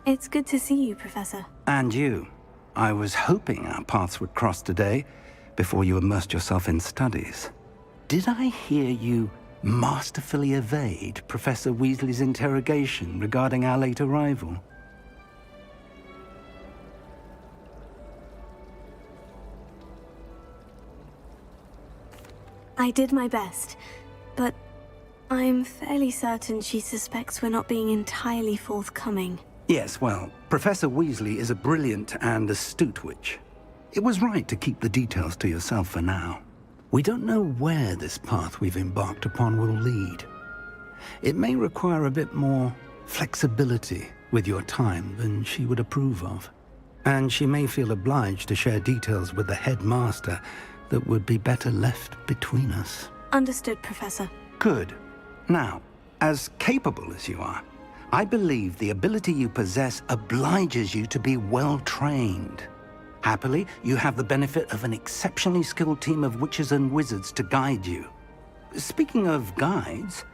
It's good to see you, Professor. And you. I was hoping our paths would cross today, before you immersed yourself in studies. Did I hear you masterfully evade Professor Weasley's interrogation regarding our late arrival? I did my best, but I'm fairly certain she suspects we're not being entirely forthcoming. Yes, well, Professor Weasley is a brilliant and astute witch. It was right to keep the details to yourself for now. We don't know where this path we've embarked upon will lead. It may require a bit more flexibility with your time than she would approve of. And she may feel obliged to share details with the headmaster that would be better left between us. Understood, Professor. Good. Now, as capable as you are, I believe the ability you possess obliges you to be well-trained. Happily, you have the benefit of an exceptionally skilled team of witches and wizards to guide you. Speaking of guides,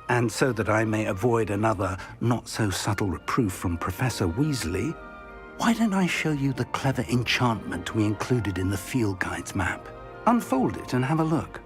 and so that I may avoid another not-so-subtle reproof from Professor Weasley, why don't I show you the clever enchantment we included in the field guide's map? Unfold it and have a look.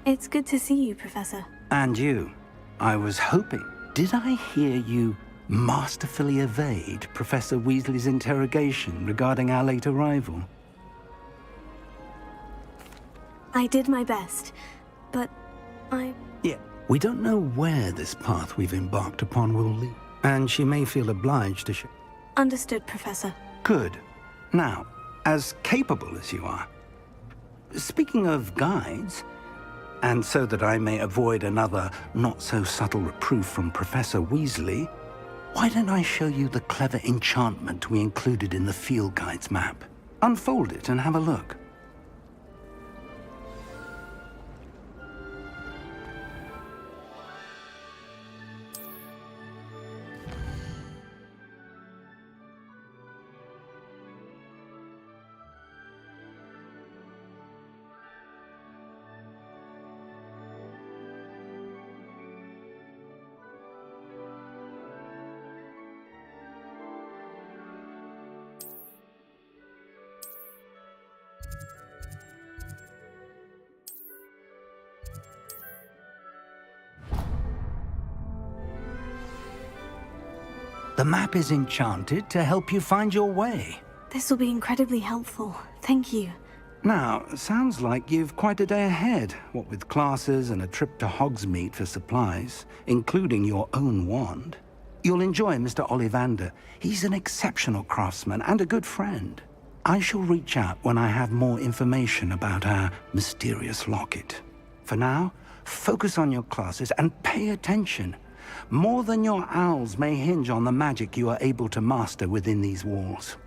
It's good to see you, Professor. And you. I was hoping. Did I hear you masterfully evade Professor Weasley's interrogation regarding our late arrival? I did my best, but Yeah, we don't know where this path we've embarked upon will lead, and she may feel obliged to Understood, Professor. Good. Now, as capable as you are, speaking of guides, and so that I may avoid another not-so-subtle reproof from Professor Weasley, why don't I show you the clever enchantment we included in the field guide's map? Unfold it and have a look. The map is enchanted to help you find your way. This will be incredibly helpful. Thank you. Now, sounds like you've quite a day ahead, what with classes and a trip to Hogsmeade for supplies, including your own wand. You'll enjoy Mr. Ollivander. He's an exceptional craftsman and a good friend. I shall reach out when I have more information about our mysterious locket. For now, focus on your classes and pay attention. More than your owls may hinge on the magic you are able to master within these walls.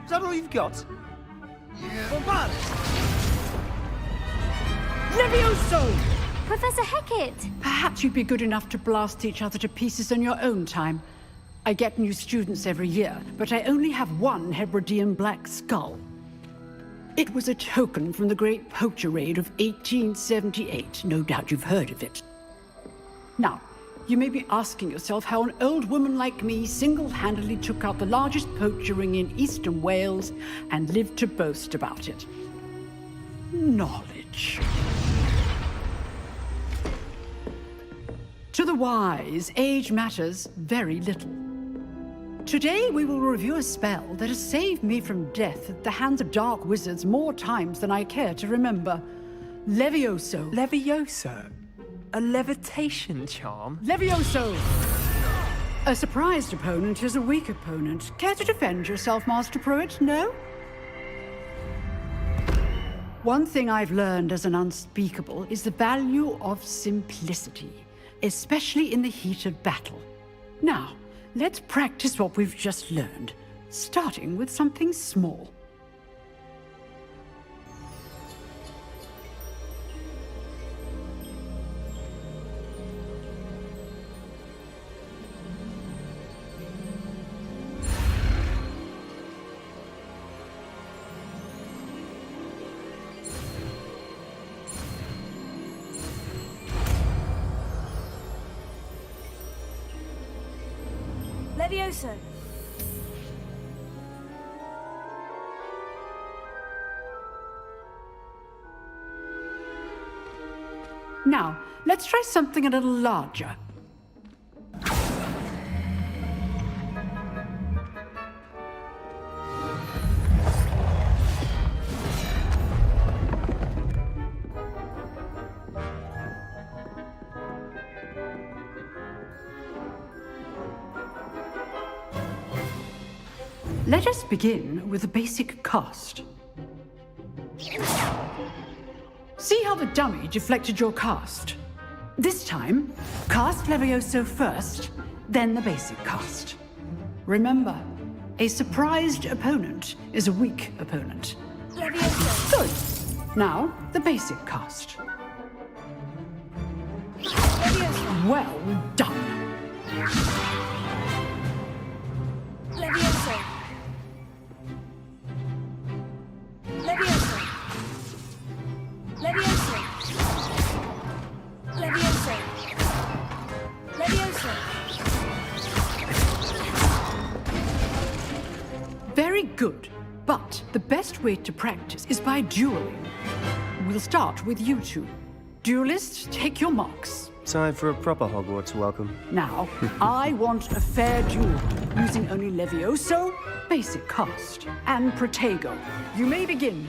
Is that all you've got? Bombard! Levioso! Professor Hecat! Perhaps you'd be good enough to blast each other to pieces in your own time. I get new students every year, but I only have one Hebridean black skull. It was a token from the Great Poacher Raid of 1878. No doubt you've heard of it. Now, you may be asking yourself how an old woman like me single-handedly took out the largest poacher ring in eastern Wales and lived to boast about it. Knowledge. To the wise, age matters very little. Today we will review a spell that has saved me from death at the hands of dark wizards more times than I care to remember. Levioso. Levioso? A levitation charm? Levioso! A surprised opponent is a weak opponent. Care to defend yourself, Master Pruitt? No? One thing I've learned as an unspeakable is the value of simplicity, especially in the heat of battle. Now, let's practice what we've just learned, starting with something small. Levioso! Now, let's try something a little larger. Let us begin with the basic cast. See how the dummy deflected your cast? This time, cast Levioso first, then the basic cast. Remember, a surprised opponent is a weak opponent. Levioso. Good. Now, the basic cast. Levioso. Well done. Levioso. Levioso. Levioso. Levioso. Levioso. Very good. But the best way to practice is by dueling. We'll start with you two. Duelists, take your marks. Time for a proper Hogwarts welcome. Now, I want a fair duel, using only Levioso, basic cast, and Protego. You may begin.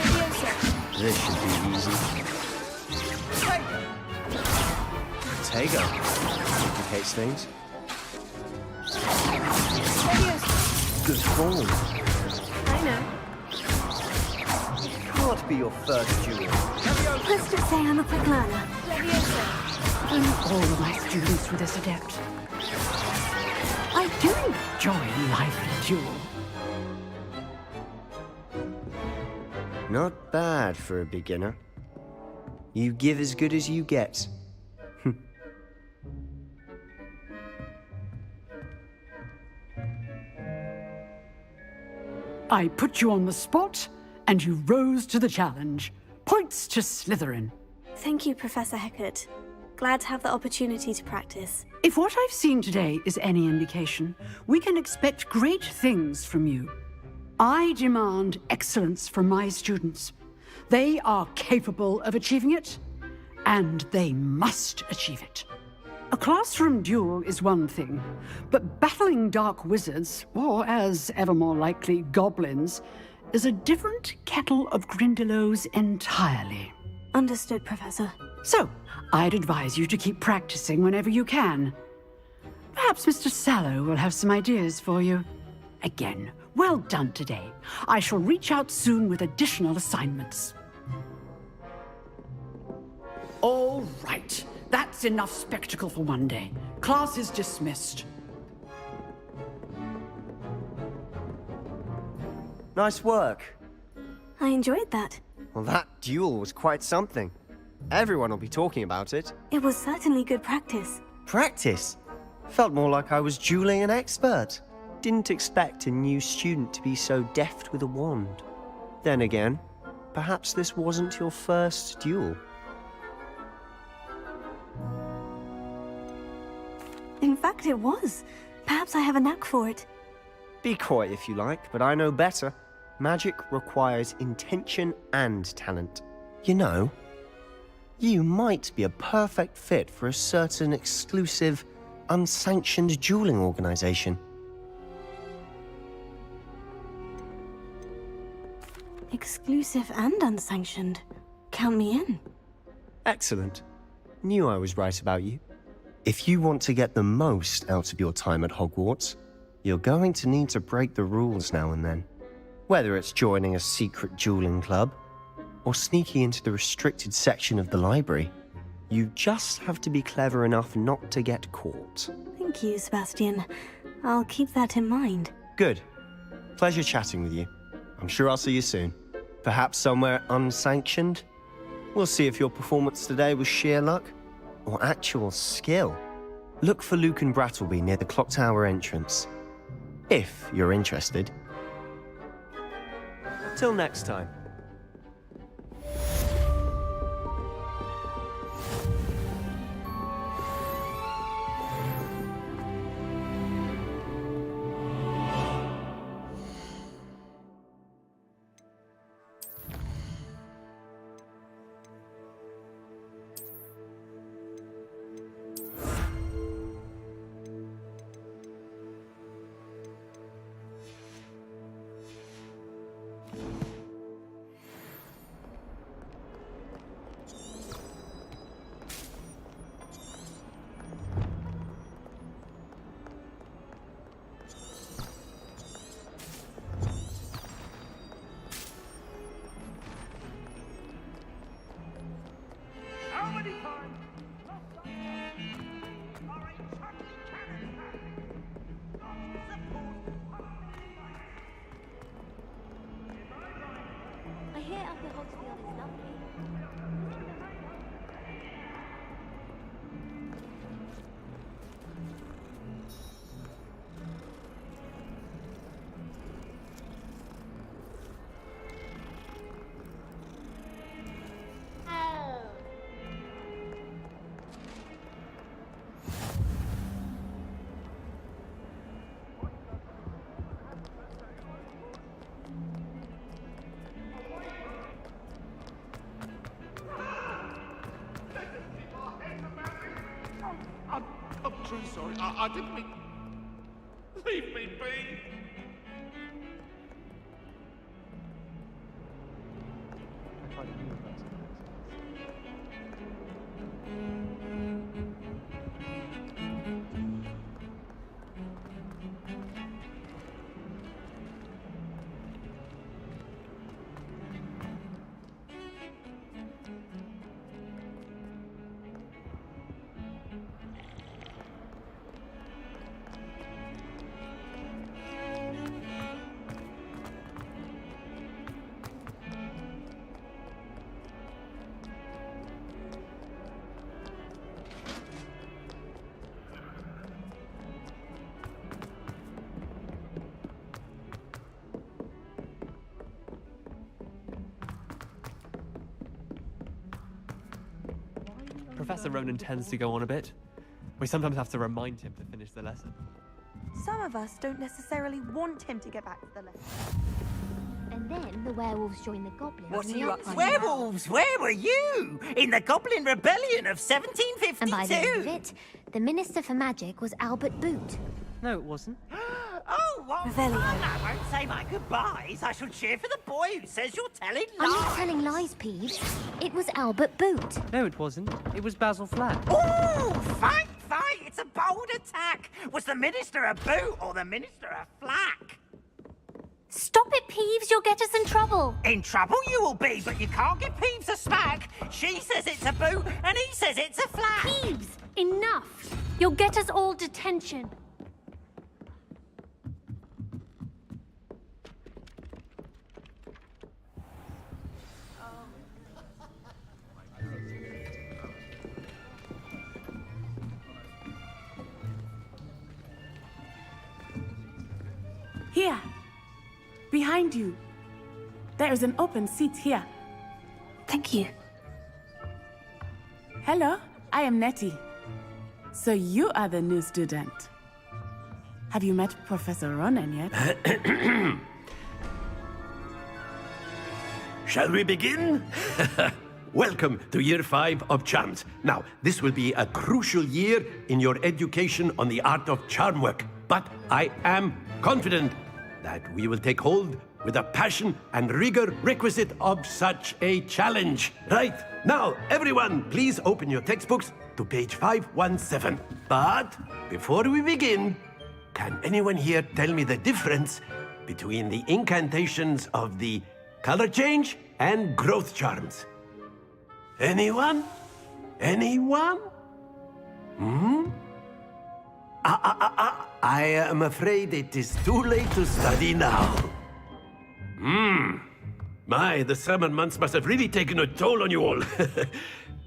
Levioso. This should be easy. Tego. Complicates things. Levioso. Good form. I know. Can't be your first duel. Let's just say I'm a quick learner. Levioso. And all of my students were this adept. I do enjoy lively duel. Not bad for a beginner. You give as good as you get. I put you on the spot, and you rose to the challenge. Points to Slytherin. Thank you, Professor Hecat. Glad to have the opportunity to practice. If what I've seen today is any indication, we can expect great things from you. I demand excellence from my students. They are capable of achieving it, and they must achieve it. A classroom duel is one thing, but battling dark wizards, or as ever more likely, goblins, is a different kettle of Grindylows entirely. Understood, Professor. So, I'd advise you to keep practicing whenever you can. Perhaps Mr. Sallow will have some ideas for you. Again, well done today. I shall reach out soon with additional assignments. All right. That's enough spectacle for one day. Class is dismissed. Nice work. I enjoyed that. Well, that duel was quite something. Everyone will be talking about it. It was certainly good practice. Practice? Felt more like I was dueling an expert. Didn't expect a new student to be so deft with a wand. Then again, perhaps this wasn't your first duel. In fact, it was. Perhaps I have a knack for it. Be coy if you like, but I know better. Magic requires intention and talent. You know, you might be a perfect fit for a certain exclusive, unsanctioned dueling organization. Exclusive and unsanctioned. Count me in. Excellent. Knew I was right about you. If you want to get the most out of your time at Hogwarts, you're going to need to break the rules now and then. Whether it's joining a secret dueling club, or sneaking into the restricted section of the library, you just have to be clever enough not to get caught. Thank you, Sebastian. I'll keep that in mind. Good. Pleasure chatting with you. I'm sure I'll see you soon. Perhaps somewhere unsanctioned? We'll see if your performance today was sheer luck or actual skill. Look for Luke and Brattleby near the clock tower entrance, if you're interested. Till next time. truly sorry. I didn't mean... Leave me be. Professor Ronan tends to go on a bit. We sometimes have to remind him to finish the lesson. Some of us don't necessarily want him to get back to the lesson. And then the werewolves join the goblins. What and are the you up upside Werewolves? Where were you? In the Goblin Rebellion of down. And by the end of 1752? it, the Minister for Magic was Albert Boot. No, it wasn't. Oh, what Revelio. fun! I won't say my goodbyes. I shall cheer for the boy who says you're telling I'm not lies. telling lies, Peeves. It was Albert Boot. No, it wasn't. It was Basil Flack. Ooh, fight, fight! It's a bold attack. Was the Minister a boot or the Minister a flack? Stop it, Peeves. You'll get us in trouble. In trouble you will be, but you can't give Peeves a smack. She says it's a boot and he says it's a flack. Peeves, enough. You'll get us all detention. Here. Behind you. There is an open seat here. Thank you. Hello, I am Nettie. So you are the new student. Have you met Professor Ronan yet? Shall we begin? Welcome to Year 5 of Charms. Now, this will be a crucial year in your education on the art of charm work. But I am confident that we will take hold with the passion and rigor requisite of such a challenge. Right, now, everyone, please open your textbooks to page 517. But before we begin, can anyone here tell me the difference between the incantations of the color change and growth charms? Anyone? Anyone? I am afraid it is too late to study now. My, the summer months must have really taken a toll on you all.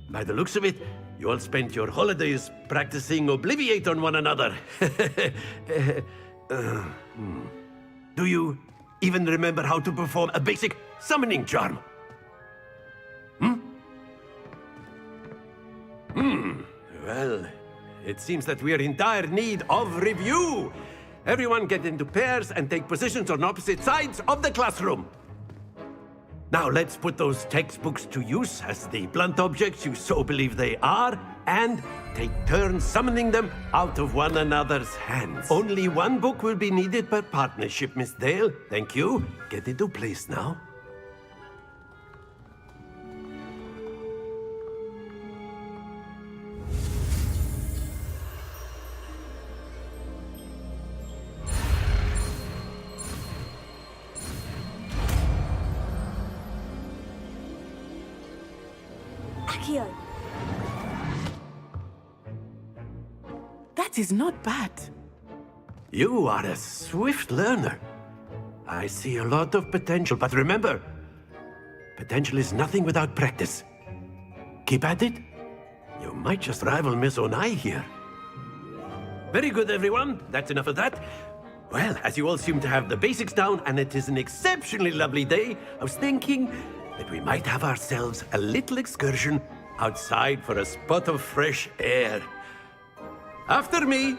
By the looks of it, you all spent your holidays practicing Obliviate on one another. Do you even remember how to perform a basic summoning charm? Well, it seems that we are in dire need of review. Everyone get into pairs and take positions on opposite sides of the classroom. Now let's put those textbooks to use as the blunt objects you so believe they are, and take turns summoning them out of one another's hands. Only one book will be needed per partnership, Miss Dale. Thank you. Get into place now. Accio. That is not bad. You are a swift learner. I see a lot of potential, but remember, potential is nothing without practice. Keep at it. You might just rival Miss Onai here. Very good, everyone. That's enough of that. Well, as you all seem to have the basics down, and it is an exceptionally lovely day, I was thinking that we might have ourselves a little excursion outside for a spot of fresh air. After me.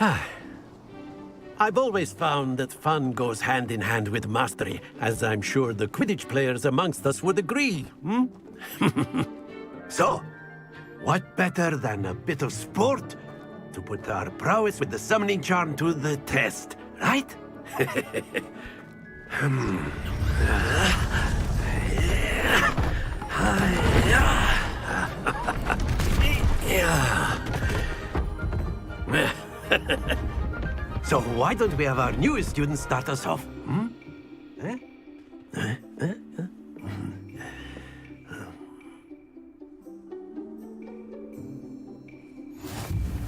I've always found that fun goes hand in hand with mastery, as I'm sure the Quidditch players amongst us would agree. So, what better than a bit of sport to put our prowess with the summoning charm to the test, right? So why don't we have our newest student start us off?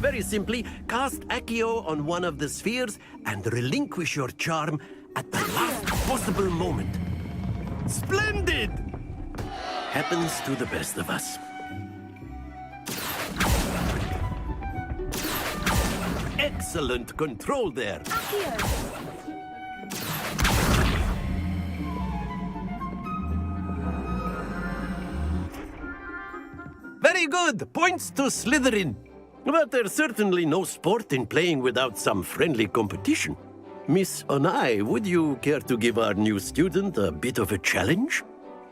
Very simply, cast Accio on one of the spheres and relinquish your charm at the last possible moment. Splendid! Happens to the best of us. Excellent control there. Very good. Points to Slytherin. But there's certainly no sport in playing without some friendly competition. Miss Onai, would you care to give our new student a bit of a challenge?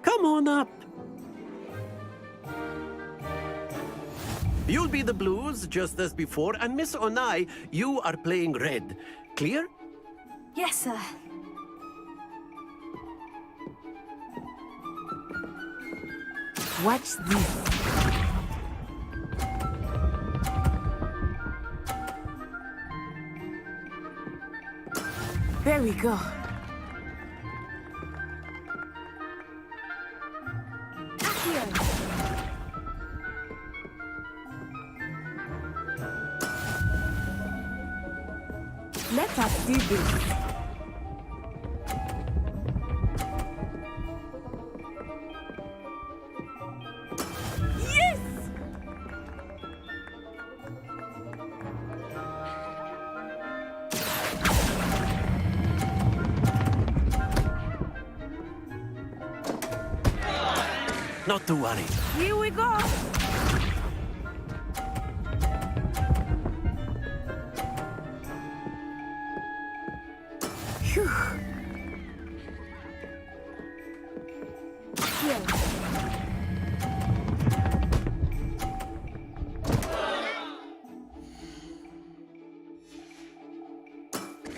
Come on up. You'll be the blues, just as before, and Miss Onai, you are playing red. Clear? Yes, sir. Watch this. There we go. Let us do this. Yes! Not to worry. Here we go. Phew.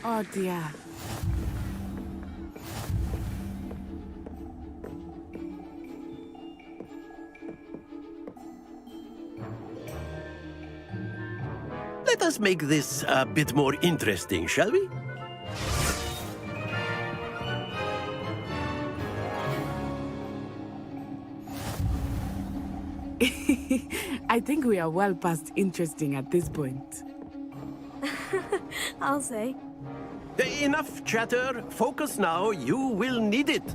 Oh dear. Let us make this a bit more interesting, shall we? I think we are well past interesting at this point. I'll say. Enough chatter. Focus now. You will need it.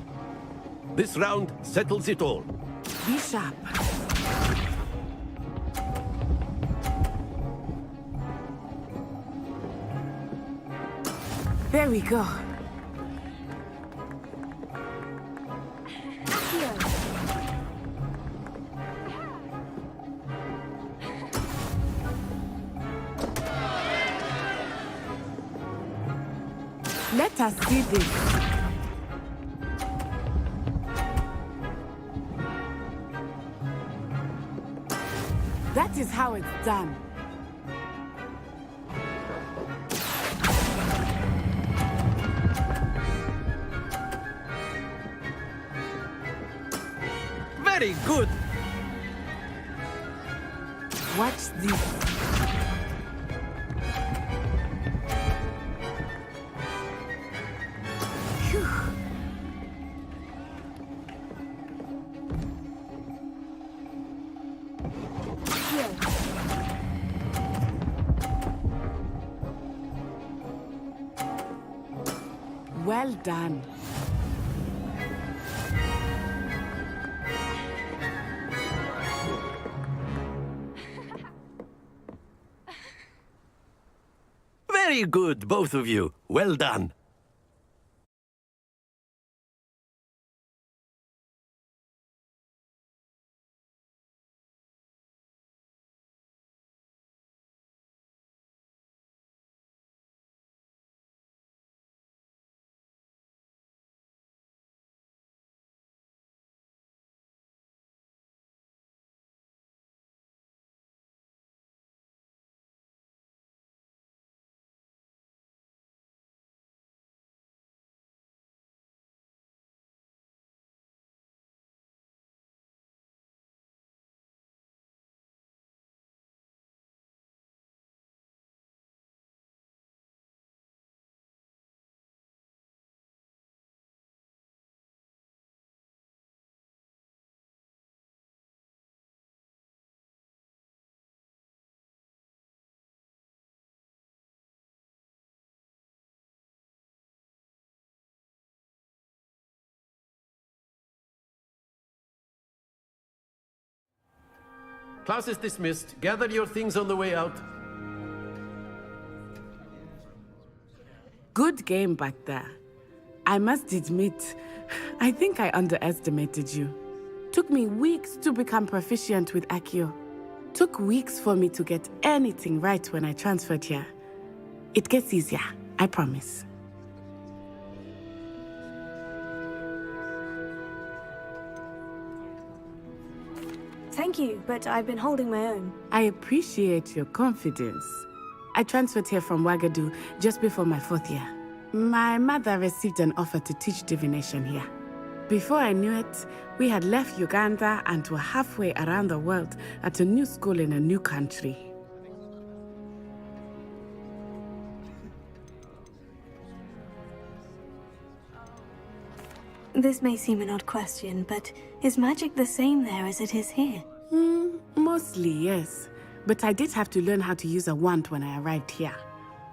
This round settles it all. Be sharp. There we go. Let us see this. That is how it's done. Very good. Watch this. Phew. Well done. Very good, both of you. Well done. class is dismissed. Gather your things on the way out. Good game back there. I must admit, I think I underestimated you. Took me weeks to become proficient with Accio. Took weeks for me to get anything right when I transferred here. It gets easier, I promise. Thank you, but I've been holding my own. I appreciate your confidence. I transferred here from Ouagadougou just before my 4th year. My mother received an offer to teach divination here. Before I knew it, we had left Uganda and were halfway around the world at a new school in a new country. This may seem an odd question, but is magic the same there as it is here? Mostly, yes. But I did have to learn how to use a wand when I arrived here.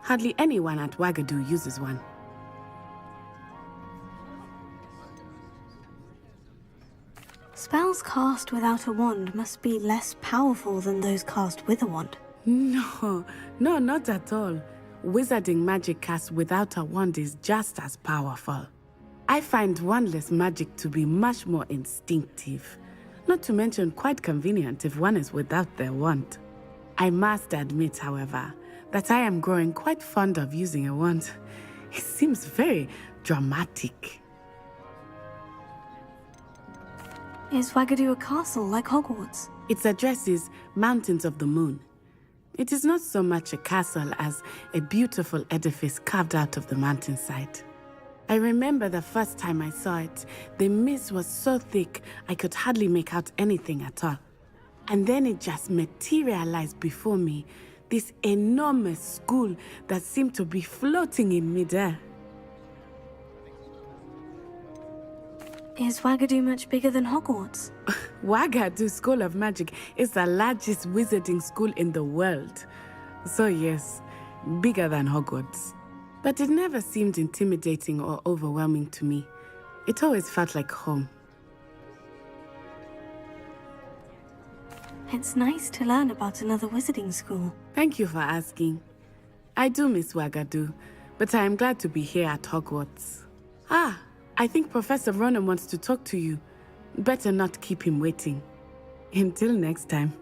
Hardly anyone at Ouagadougou uses one. Spells cast without a wand must be less powerful than those cast with a wand. No, not at all. Wizarding magic cast without a wand is just as powerful. I find wandless magic to be much more instinctive. Not to mention quite convenient if one is without their wand. I must admit, however, that I am growing quite fond of using a wand. It seems very dramatic. Is Ouagadougou a castle like Hogwarts? Its address is Mountains of the Moon. It is not so much a castle as a beautiful edifice carved out of the mountainside. I remember the first time I saw it, the mist was so thick I could hardly make out anything at all. And then it just materialized before me, this enormous school that seemed to be floating in midair. Is Ouagadougou much bigger than Hogwarts? Ouagadougou School of Magic is the largest wizarding school in the world. So yes, bigger than Hogwarts. But it never seemed intimidating or overwhelming to me. It always felt like home. It's nice to learn about another wizarding school. Thank you for asking. I do miss Ouagadougou, but I am glad to be here at Hogwarts. I think Professor Ronan wants to talk to you. Better not keep him waiting. Until next time.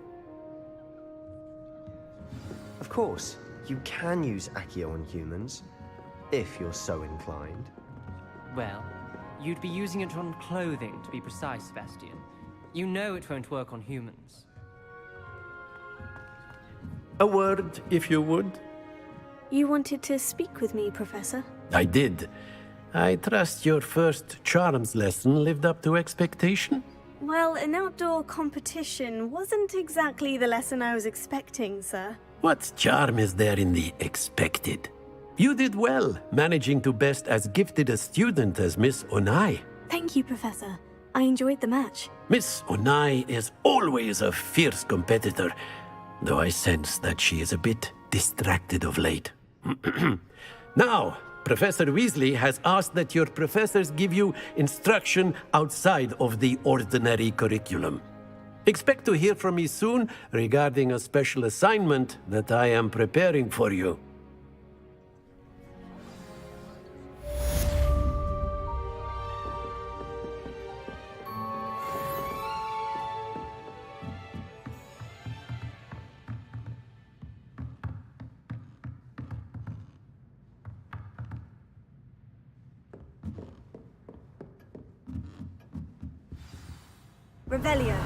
Of course, you can use Accio on humans, if you're so inclined. Well, you'd be using it on clothing, to be precise, Sebastian. You know it won't work on humans. A word, if you would. You wanted to speak with me, Professor? I did. I trust your first charms lesson lived up to expectation? Well, an outdoor competition wasn't exactly the lesson I was expecting, sir. What charm is there in the expected? You did well, managing to best as gifted a student as Miss Onai. Thank you, Professor. I enjoyed the match. Miss Onai is always a fierce competitor, though I sense that she is a bit distracted of late. Now, Professor Weasley has asked that your professors give you instruction outside of the ordinary curriculum. Expect to hear from me soon regarding a special assignment that I am preparing for you. Revelio.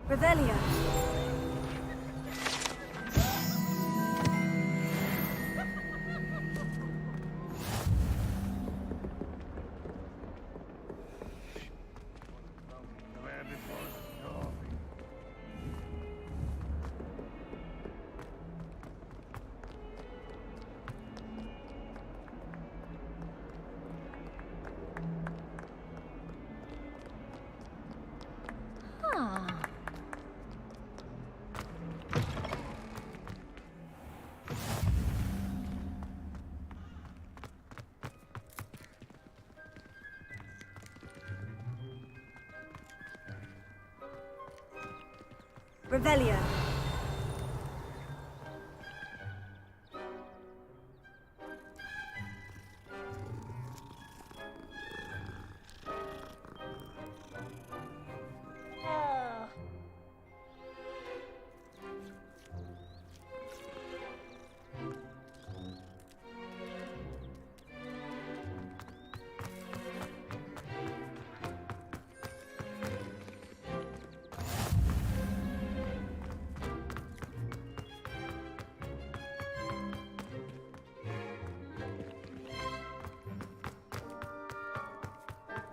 Revelio. Revelio.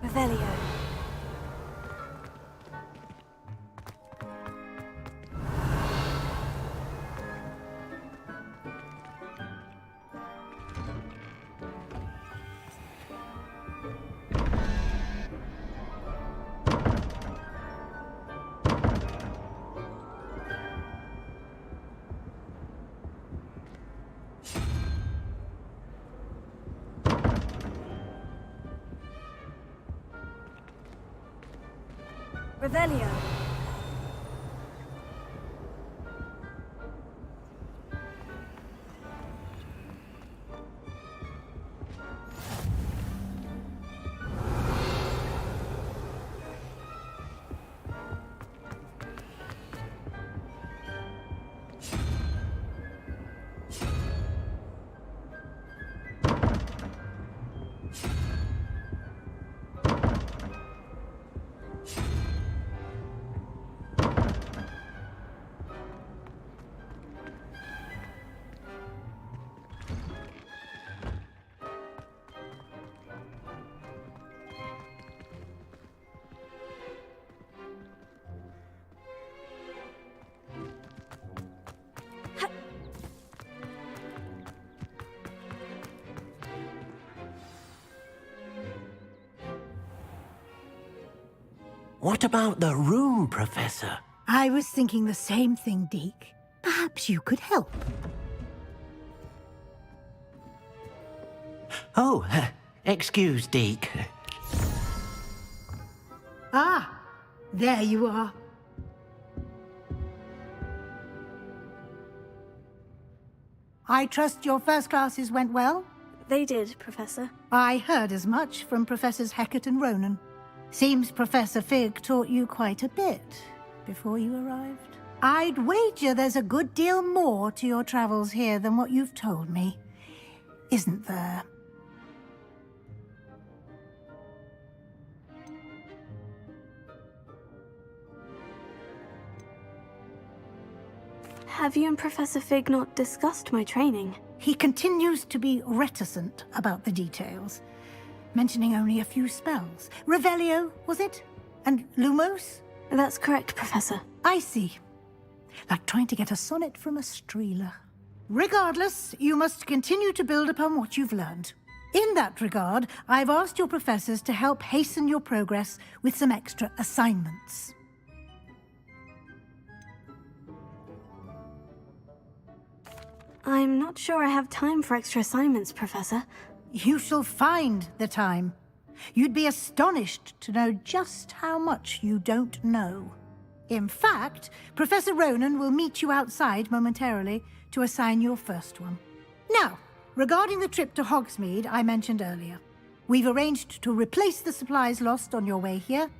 Revelio. Revelio. What about the room, Professor? I was thinking the same thing, Deke. Perhaps you could help. Oh, excuse, Deke. Ah, there you are. I trust your first classes went well? They did, Professor. I heard as much from Professors Hecat and Ronan. Seems Professor Fig taught you quite a bit before you arrived. I'd wager there's a good deal more to your travels here than what you've told me. Isn't there? Have you and Professor Fig not discussed my training? He continues to be reticent about the details, mentioning only a few spells. Revelio, was it? And Lumos? That's correct, Professor. I see. Like trying to get a sonnet from a streeler. Regardless, you must continue to build upon what you've learned. In that regard, I've asked your professors to help hasten your progress with some extra assignments. I'm not sure I have time for extra assignments, Professor. You shall find the time. You'd be astonished to know just how much you don't know. In fact, Professor Ronan will meet you outside momentarily to assign your first one. Now, regarding the trip to Hogsmeade I mentioned earlier, we've arranged to replace the supplies lost on your way here,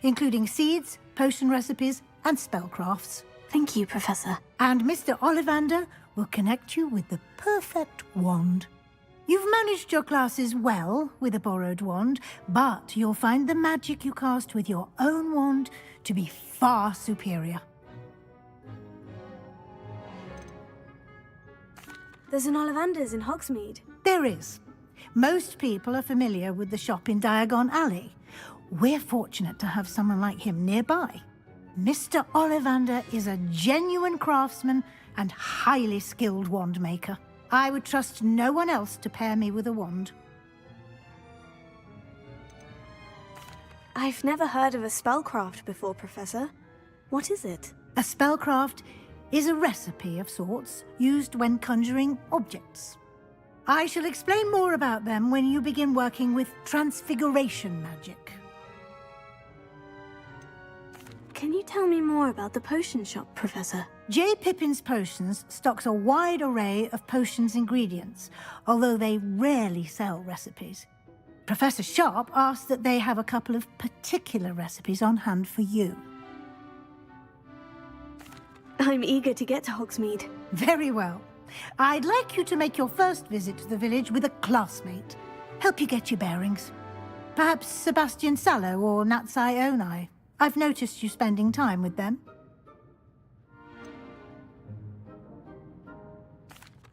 including seeds, potion recipes, and spellcrafts. Thank you, Professor. And Mr. Ollivander will connect you with the perfect wand. You've managed your classes well with a borrowed wand, but you'll find the magic you cast with your own wand to be far superior. There's an Ollivander's in Hogsmeade. There is. Most people are familiar with the shop in Diagon Alley. We're fortunate to have someone like him nearby. Mr. Ollivander is a genuine craftsman and highly skilled wand maker. I would trust no one else to pair me with a wand. I've never heard of a spellcraft before, Professor. What is it? A spellcraft is a recipe of sorts used when conjuring objects. I shall explain more about them when you begin working with transfiguration magic. Can you tell me more about the potion shop, Professor? J. Pippin's Potions stocks a wide array of potions ingredients, although they rarely sell recipes. Professor Sharp asked that they have a couple of particular recipes on hand for you. I'm eager to get to Hogsmeade. Very well. I'd like you to make your first visit to the village with a classmate. Help you get your bearings. Perhaps Sebastian Sallow or Natsai Onai. I've noticed you spending time with them.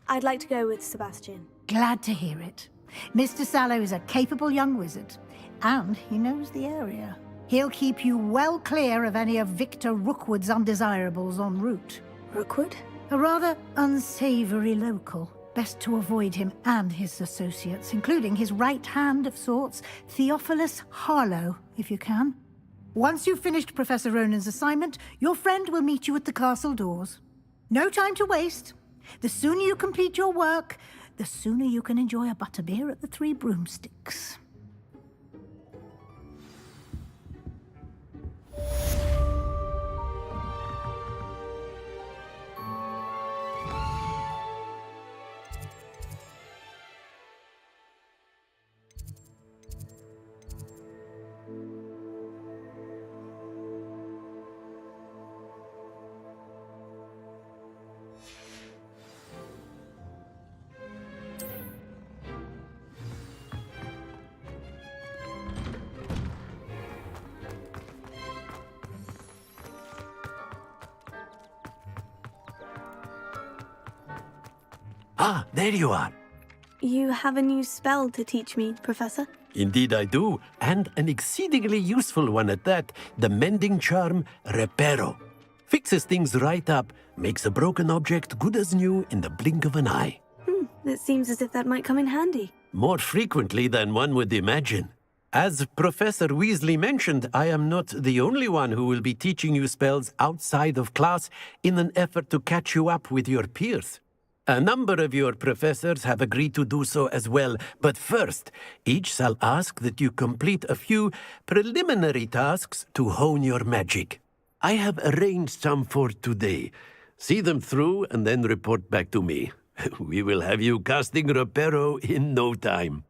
I'd like to go with Sebastian. Glad to hear it. Mr. Sallow is a capable young wizard, and he knows the area. He'll keep you well clear of any of Victor Rookwood's undesirables en route. Rookwood? A rather unsavory local. Best to avoid him and his associates, including his right hand of sorts, Theophilus Harlow, if you can. Once you've finished Professor Ronan's assignment, your friend will meet you at the castle doors. No time to waste. The sooner you complete your work, the sooner you can enjoy a butterbeer at the Three Broomsticks. Ah, there you are. You have a new spell to teach me, Professor? Indeed I do, and an exceedingly useful one at that, the mending charm Reparo. Fixes things right up, makes a broken object good as new in the blink of an eye. It seems as if that might come in handy. More frequently than one would imagine. As Professor Weasley mentioned, I am not the only one who will be teaching you spells outside of class in an effort to catch you up with your peers. A number of your professors have agreed to do so as well, but first, each shall ask that you complete a few preliminary tasks to hone your magic. I have arranged some for today. See them through and then report back to me. We will have you casting Reparo in no time.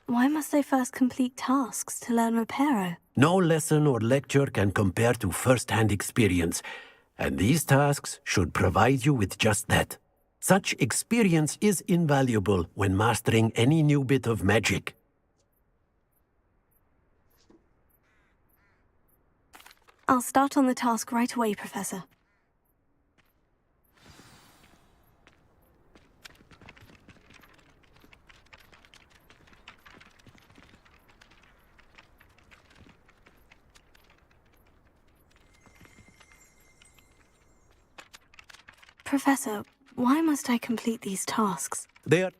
Why must I first complete tasks to learn Reparo? No lesson or lecture can compare to first-hand experience. And these tasks should provide you with just that. Such experience is invaluable when mastering any new bit of magic. I'll start on the task right away, Professor. Professor, why must I complete these tasks? They are...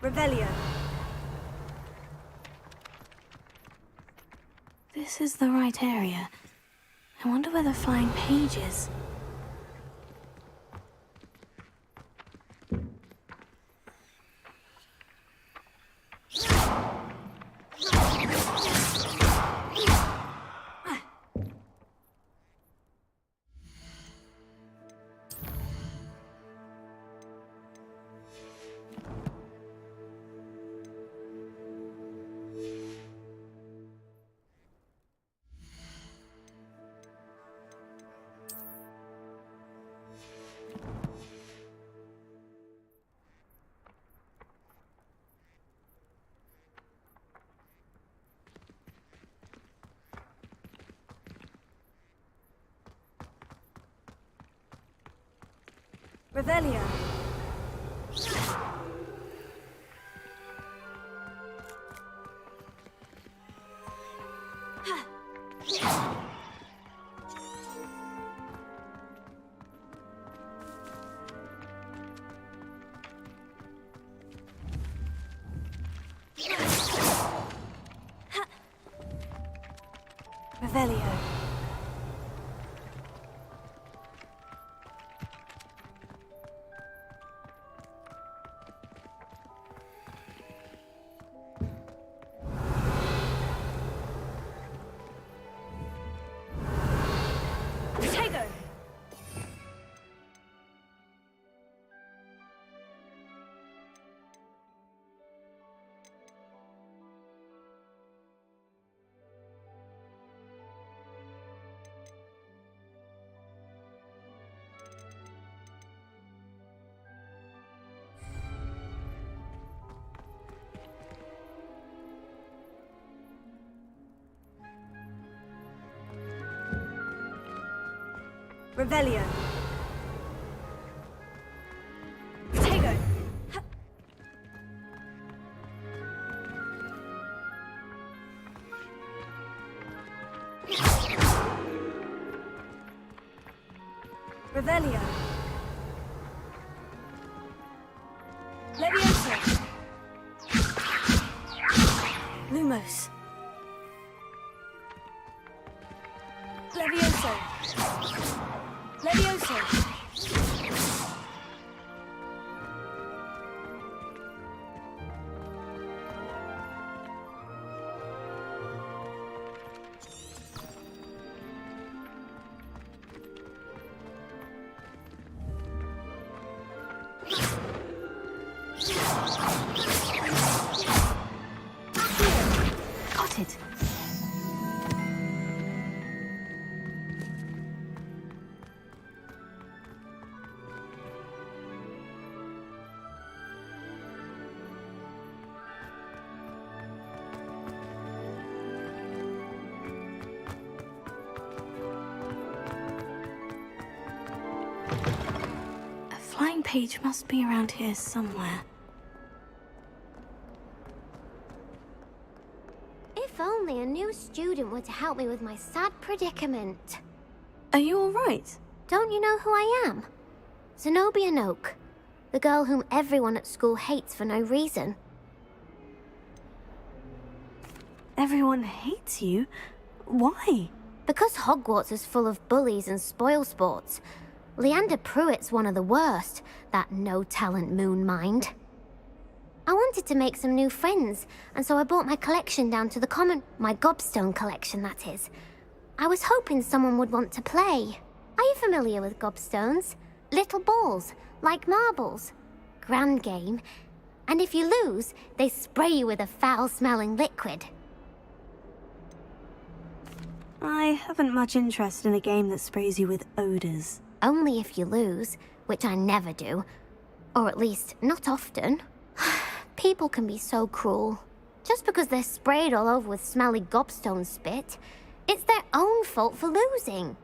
Revelio. This is the right area. I wonder where the flying page is. Revelio. Revelio. Revelio. Tego. Revelio. Levioso. Lumos. Levioso. Levioso. Got it. Flying page must be around here somewhere. If only a new student were to help me with my sad predicament. Are you all right? Don't you know who I am? Zenobia Noak, the girl whom everyone at school hates for no reason. Everyone hates you? Why? Because Hogwarts is full of bullies and spoilsports. Leander Pruitt's one of the worst, that no-talent moon mind. I wanted to make some new friends, and so I brought my collection down to the common... my gobstone collection, that is. I was hoping someone would want to play. Are you familiar with gobstones? Little balls, like marbles. Grand game. And if you lose, they spray you with a foul-smelling liquid. I haven't much interest in a game that sprays you with odors. Only if you lose, which I never do. Or at least, not often. People can be so cruel. Just because they're sprayed all over with smelly gobstone spit, it's their own fault for losing.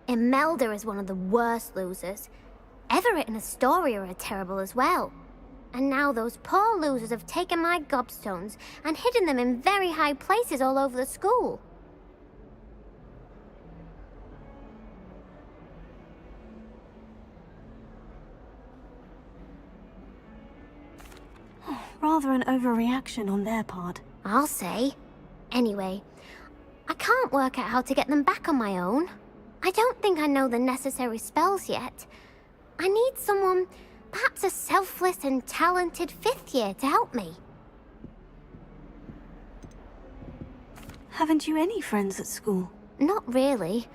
Imelda is one of the worst losers. Everett and Astoria are terrible as well. And now those poor losers have taken my gobstones and hidden them in very high places all over the school. Rather an overreaction on their part. I'll say. Anyway, I can't work out how to get them back on my own. I don't think I know the necessary spells yet. I need someone, perhaps a selfless and talented fifth year to help me. Haven't you any friends at school? Not really.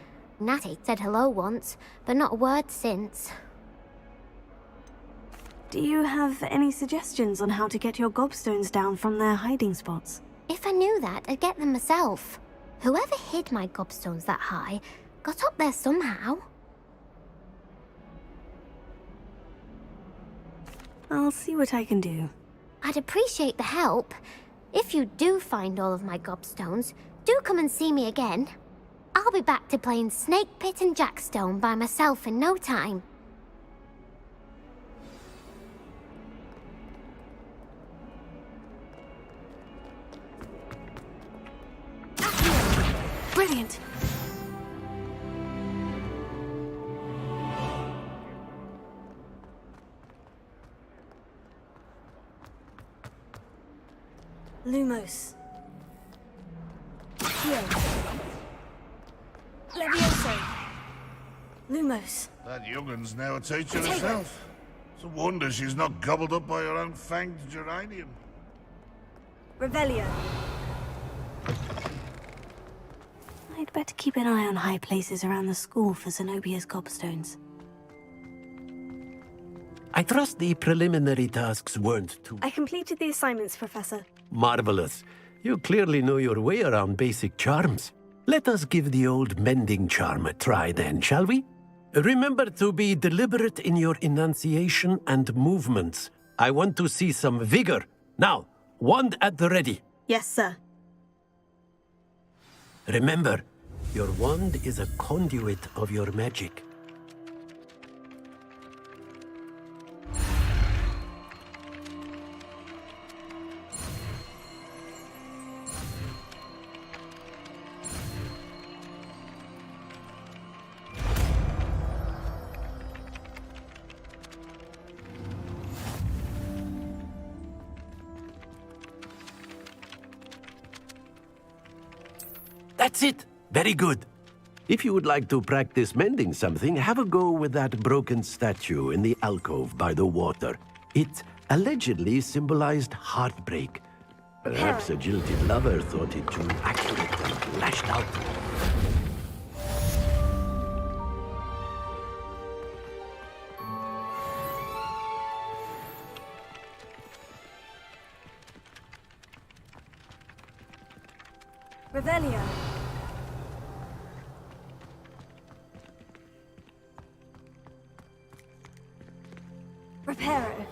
Natty said hello once, but not a word since. Do you have any suggestions on how to get your gobstones down from their hiding spots? If I knew that, I'd get them myself. Whoever hid my gobstones that high got up there somehow. I'll see what I can do. I'd appreciate the help. If you do find all of my gobstones, do come and see me again. I'll be back to playing Snake Pit and Jackstone by myself in no time. Brilliant. Lumos. Here. Levioso. Lumos. That youngun's now a teacher herself. It's a wonder she's not gobbled up by her own fanged geranium. Revelio. I'd better keep an eye on high places around the school for Zenobia's gobstones. I trust the preliminary tasks weren't too I completed the assignments, Professor. marvelous. You clearly know your way around basic charms. Let us give the old mending charm a try then, shall we? Remember to be deliberate in your enunciation and movements. I want to see some vigor. Now, wand at the ready. Yes, sir. Remember, your wand is a conduit of your magic. That's it. Very good. If you would like to practice mending something, have a go with that broken statue in the alcove by the water. It allegedly symbolized heartbreak. Perhaps a jilted lover thought it too accurate and lashed out. Revelio. Reparo.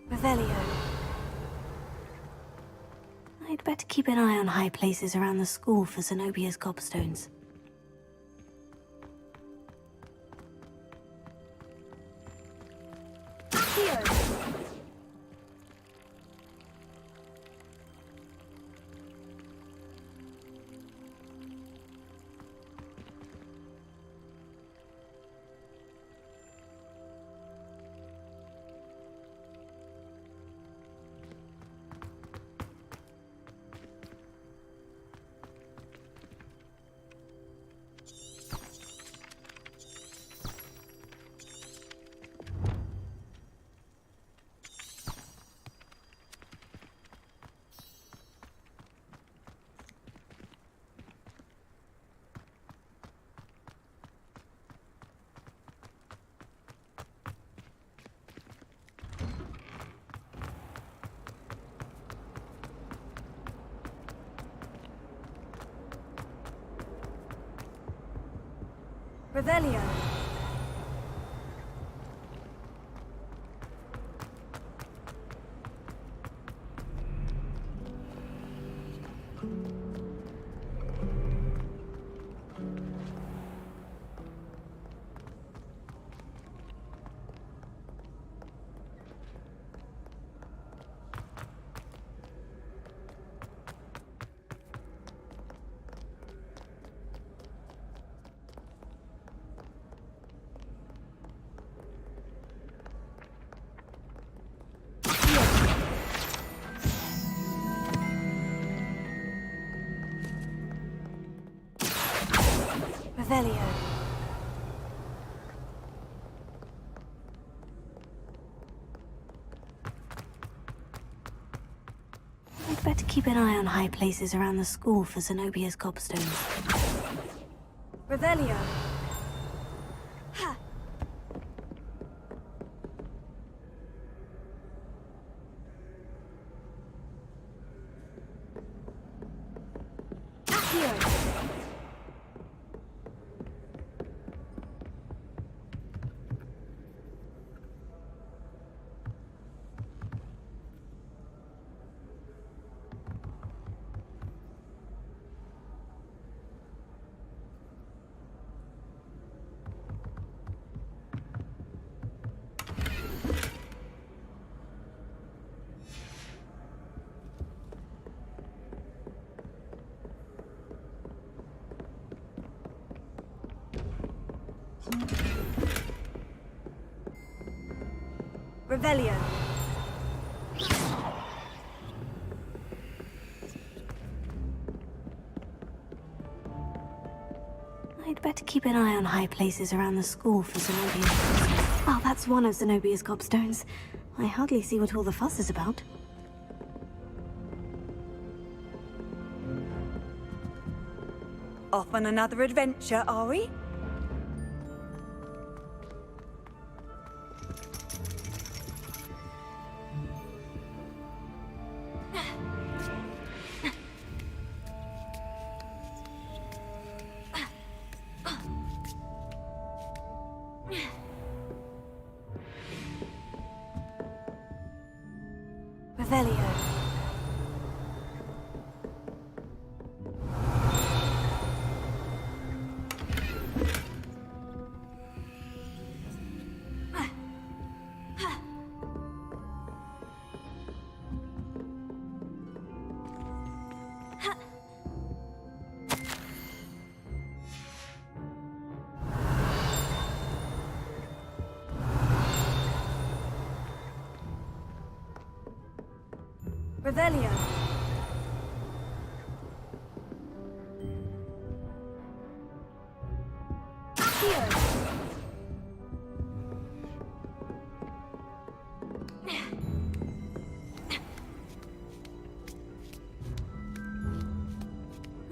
Revelio. I'd better keep an eye on high places around the school for Zenobia's gobstones. Revelio. Revelio. I'd better keep an eye on high places around the school for Zenobia's gobstones. Revelio. Ha. Accio. Revelio. I'd better keep an eye on high places around the school for Zenobia's gobstones. Oh, that's one of Zenobia's gobstones. I hardly see what all the fuss is about. Off on another adventure, are we? Revelio. Revelio. Accio.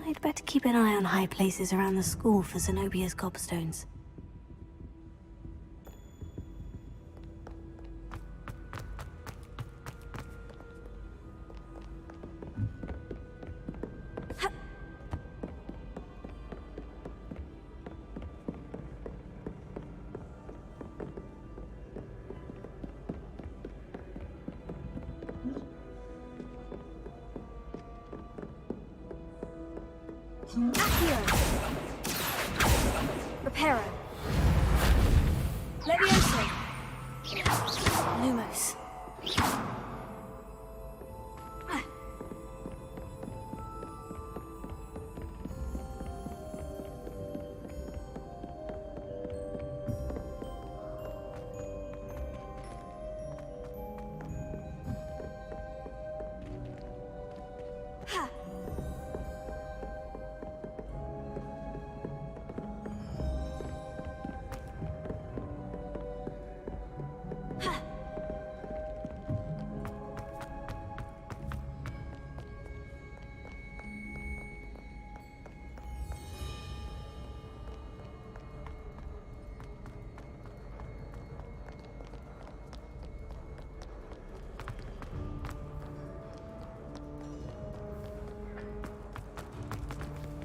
I'd better keep an eye on high places around the school for Zenobia's gobstones. Accio. Reparo. Levioso. Lumos.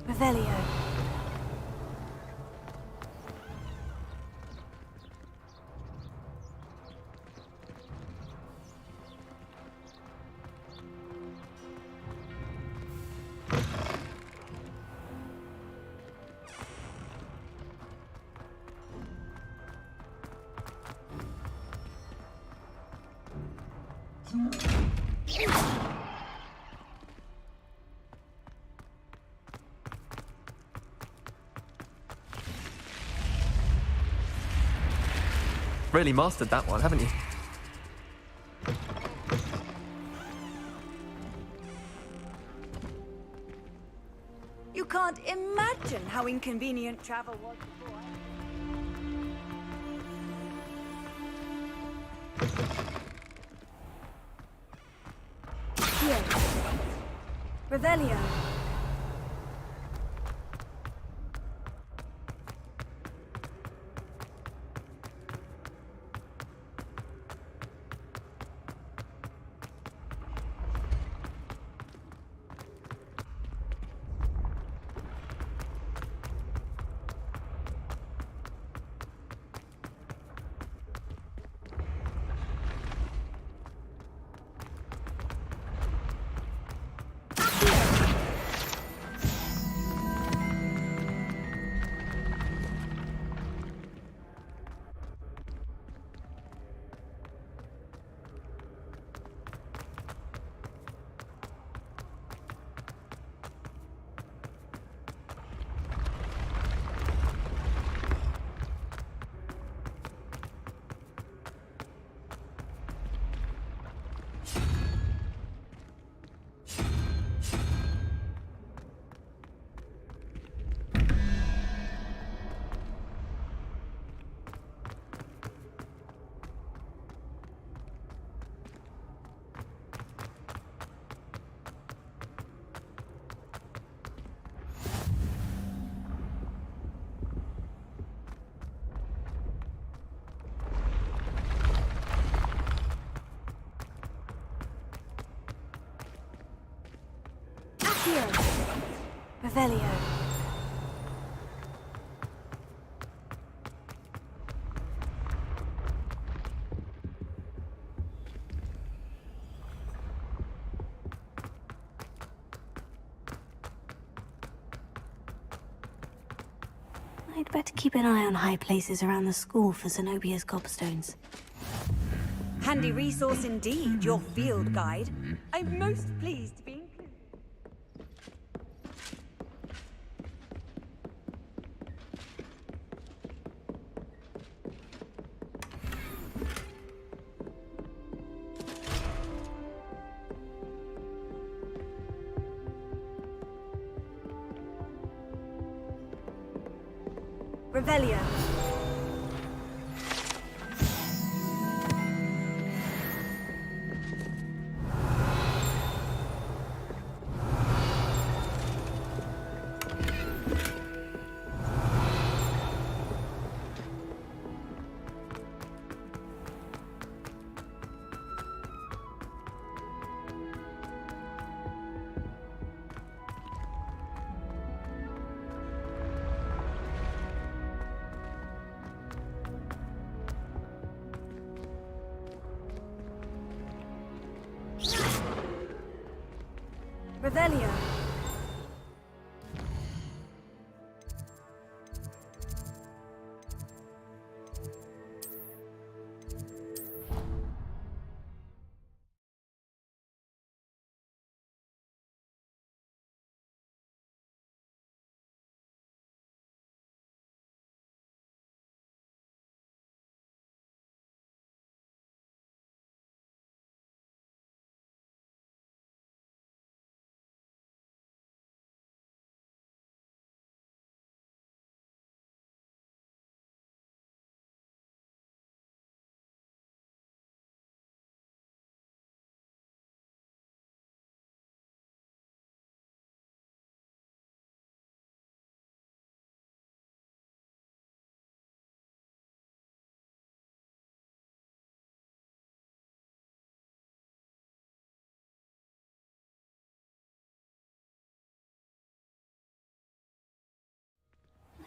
Revelio. Really mastered that one, haven't you? You can't imagine how inconvenient travel was before. Here. Revelio. Accio. Revelio. I'd better keep an eye on high places around the school for Zenobia's gobstones. Handy resource indeed, your field guide. I'm most pleased to be included. Revelio. Revelio.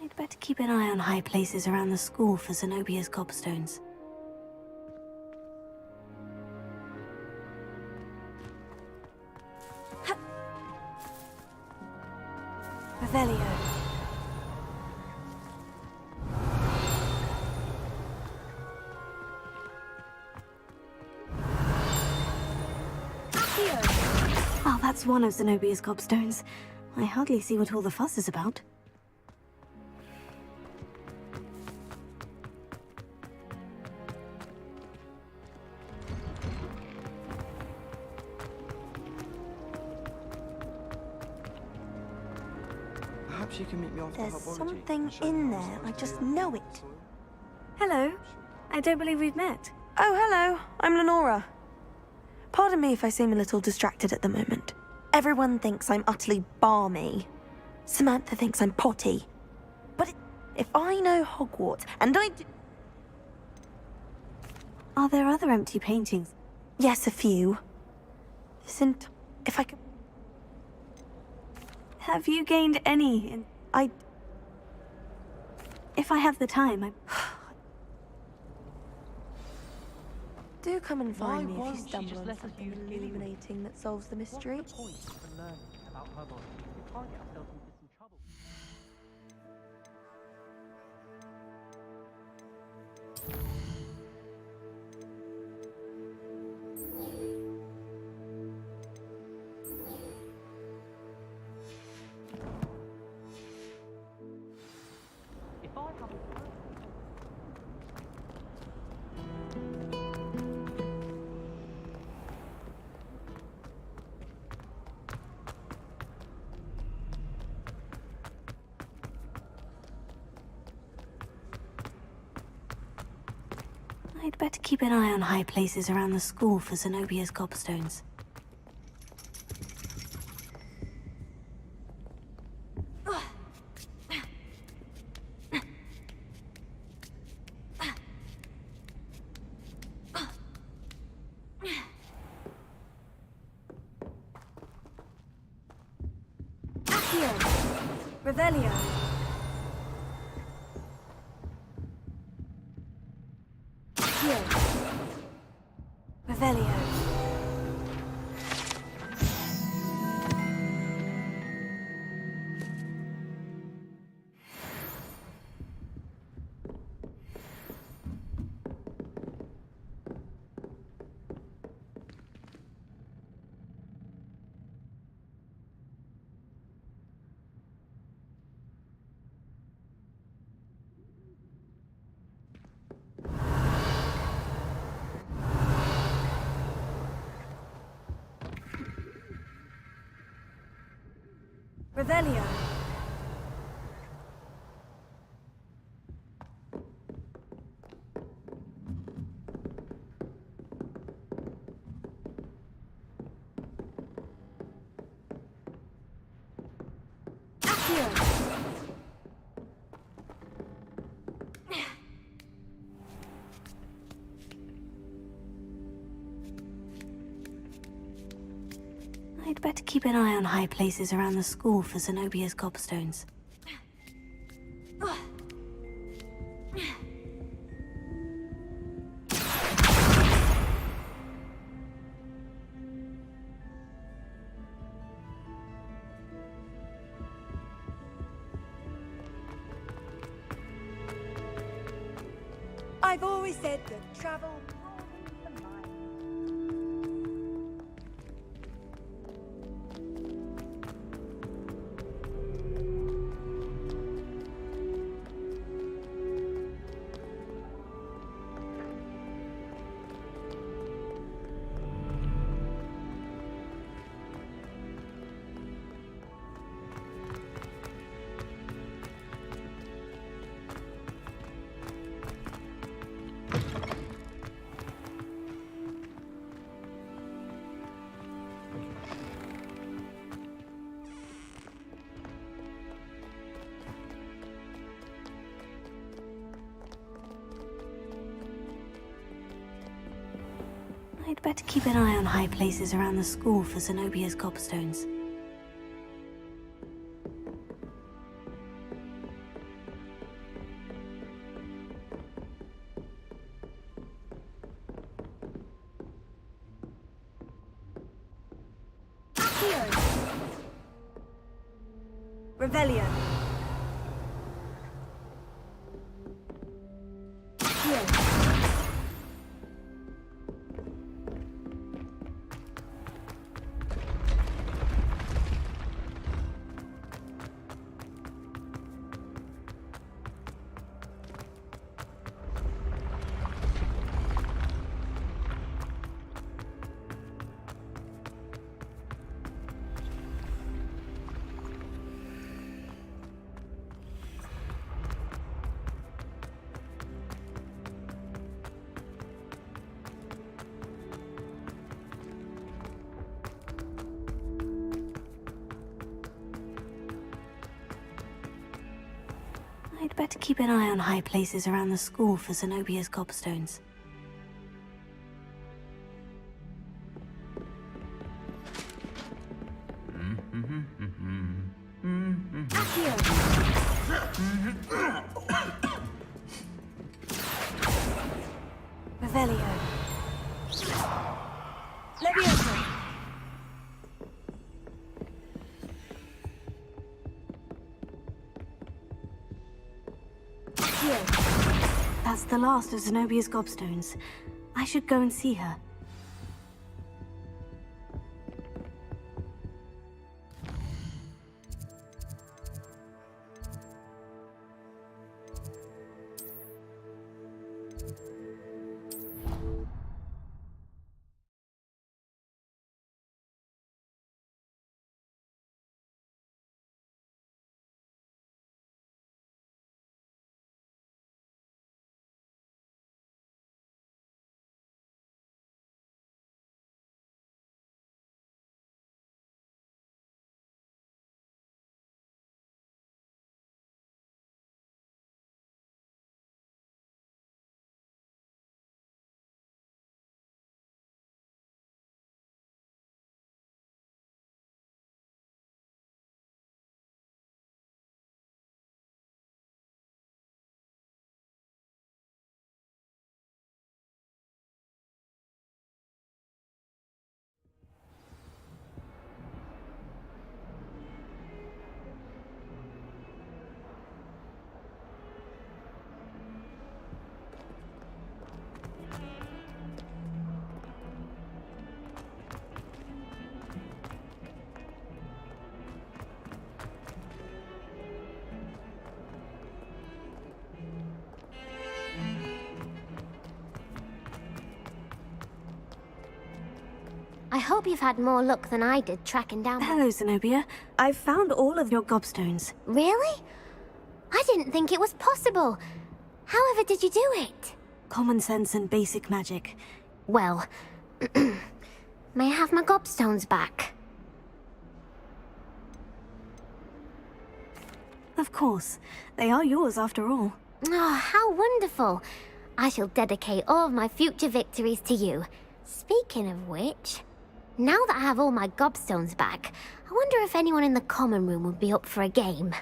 I'd better keep an eye on high places around the school for Zenobia's gobstones. Revelio. Oh, that's one of Zenobia's gobstones. I hardly see what all the fuss is about. Perhaps you can meet me after There's herbology. something in there, I just know it. Hello. I don't believe we've met. Oh, hello. I'm Lenora. Pardon me if I seem a little distracted at the moment. Everyone thinks I'm utterly balmy. Samantha thinks I'm potty. But if I know Hogwarts, and I do... Are there other empty paintings? Yes, a few. If I could... Have you gained any? If I have the time, Do come and find me if won't you she stumble just on let us something use Gilly? illuminating that solves the mystery. What's the point of learning about herbology? We can't get ourselves into some trouble. If I haven't... I'd better keep an eye on high places around the school for Zenobia's gobstones. Revelio. Here. Revelio. Revelio. Accio. I'd better keep an eye on high places around the school for Zenobia's gobstones. I've always said that travel broadens the mind. I'd better keep an eye on high places around the school for Zenobia's gobstones. Revelio. Here. I'd better keep an eye on high places around the school for Zenobia's gobstones. Revelio. Levioso. Here. That's the last of Zenobia's gobstones. I should go and see her. I hope you've had more luck than I did tracking down... Hello, Zenobia. I've found all of your gobstones. Really? I didn't think it was possible. However did you do it? Common sense and basic magic. Well, may I have my gobstones back? Of course. They are yours after all. Oh, how wonderful. I shall dedicate all of my future victories to you. Speaking of which, now that I have all my gobstones back, I wonder if anyone in the common room would be up for a game.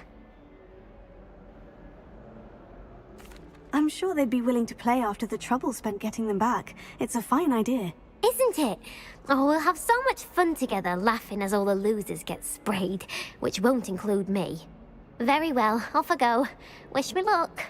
I'm sure they'd be willing to play after the trouble spent getting them back. It's a fine idea. Isn't it? Oh, we'll have so much fun together laughing as all the losers get sprayed, which won't include me. Very well, off I go. Wish me luck.